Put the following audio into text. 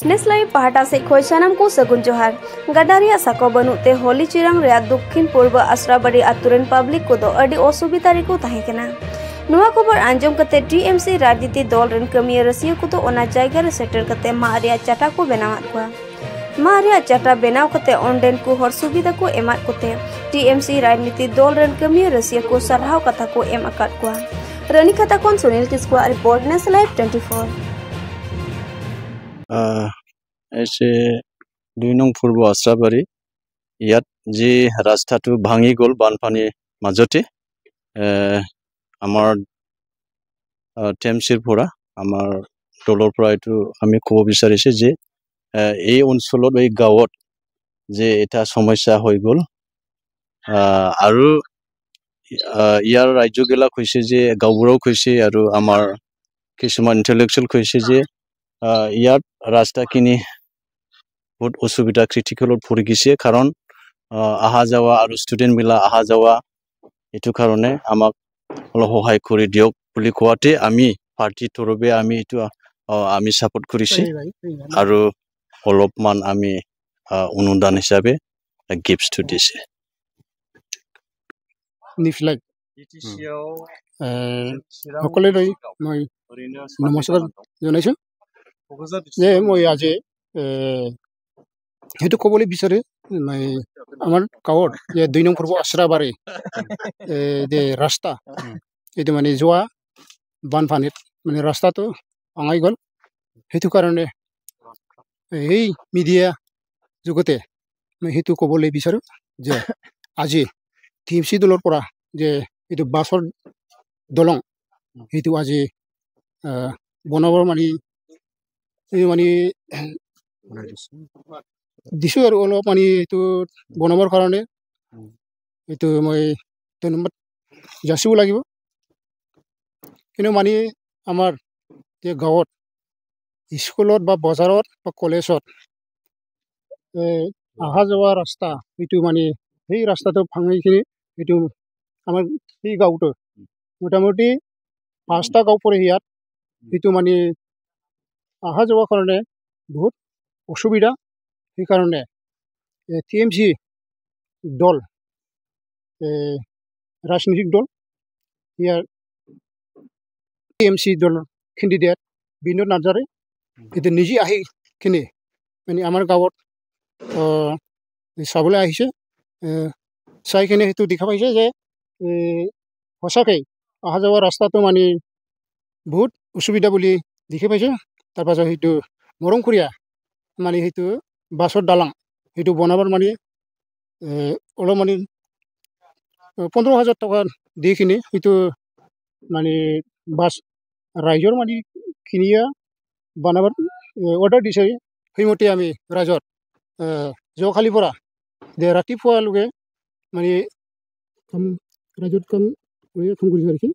नेस्लाई पाहटा से खोय सनम को सगुन जोहार गडारिया साको बनुते होली चिरांग रे दक्षिण पूर्व आश्राबाड़ी आतुरेन पब्लिक को दो अडी असुविधा रेको ताहेकेना नुआ खबर आंजम कते टीएमसी राजनीति दल रेन कमिया रसिया को तो ओना जायगा रे सेटर कते मारिया चाटा को बनावत कुआ मारिया चाटा बनाव कते ऑनलाइन को हर सुविधा को एमात कोते टीएमसी राजनीति दल रेन कमिया रसिया को सरहाव कथा को एम अकात कुआ रनी खाता कोन सुनील किसको रिपोर्ट नेस लाइव 24 ऐसे 2 नং पूर्व आश्राबाड़ी यात जी रास्ताটো भाঙি গল বানপানীৰ মাজতে আমাৰ টেমচিৰ পৰা আমাৰ দলৰ পৰা এটো আমি ক'ব বিচাৰিছে যে এই অঞ্চলত এই গাঁৱত যে এটা সমস্যা হৈ গল আৰু ইয়াৰ ৰাজ্যগিলা কৈছে যে গাঁওবোৰও কৈছে আৰু আমাৰ কিছুমান ইন্টেলেকচুৱেল কৈছে যে ইয়াত ৰাস্তা কিনি বহুত অসুবিধা ক্রিটিক্যালত পড়ে গেছে কারণ আহা যাওয়া আর স্টুডেন্ট মিলা আহা যাওয়া এটু কারণে আমাক অলপ সহায় করে দিয়ক বুলি কোৱাতে আমি পাৰ্টি তৰফে আমি এটু আমি সাপোৰ্ট কৰিছে আৰু অলপমান আমি অনুদান হিচাপে গিফটটো দিছে নিফলাক সকলোলৈ মই নমস্কাৰ জনাইছো যে মই আজি হেতু ক'বলৈ বিচাৰে আমাৰ গাঁৱৰ যে 2 নং পূৰ্ব আশ্ৰাবাড়ী যে ৰাস্তা এটো মানে যোৱা বানপানীত মানে ৰাস্তাটো ভাঙি গল হেতু কাৰণে এই মিডিয়া জগতে মই হেতু ক'বলৈ বিচাৰো যে আজি টিএমসি দলৰ পৰা যে এটো বাছৰ দলং হেতু আজি বনাবৰ মানে দিছো আৰু অলপ মানে এইটো বনাবৰ কাৰণে এইটো মই ধন্যবাদ যাচিব লাগিব কিন্তু মানে আমাৰ যে গাঁৱত স্কুলত বা বজাৰত বা কলেজত আহা যাওয়া ৰাস্তা এইটো মানে সেই ৰাস্তাটো ভাঙি কিনে এইটো আমাৰ এই গাঁৱটো মোটামুটি 5টা গাঁও পৰে ইয়াত এইটো মানে আহা যাওয়া কাৰণে বহুত অসুবিধা এই কাৰণে টিএমসি দল ৰাজনৈতিক দল ইয়াৰ টিএমসি দল ক্যান্ডিডেট বিনোদ নাৰ্জাৰী এতে নিজে আহি কিনে মানে আমাৰ গাঁৱত চাবলৈ আহিছে চাই কিনে হেতু দেখা পাইছে যে সঁচাকৈ আহা যাওয়া ৰাস্তাটো মানে বহুত অসুবিধা বুলি দেখি পাইছে তাৰ পাছত হেতু মৰমখুৰীয়া মানে হেতু বাছৰ দালাং হেতু বনাবৰ মানে অলপ মানে 15,000 টকা দি কিনে হেতু মানে বাছ ৰাইজৰ মানে কিনিয়া বনাবৰ অৰ্ডাৰ দিছে সেইমতে আমি ৰাইজত যোৱাকালিৰ পৰা যে ৰাতিপুৱালৈকে মানে ৰাইজত কাম কৰি ৰাখিছে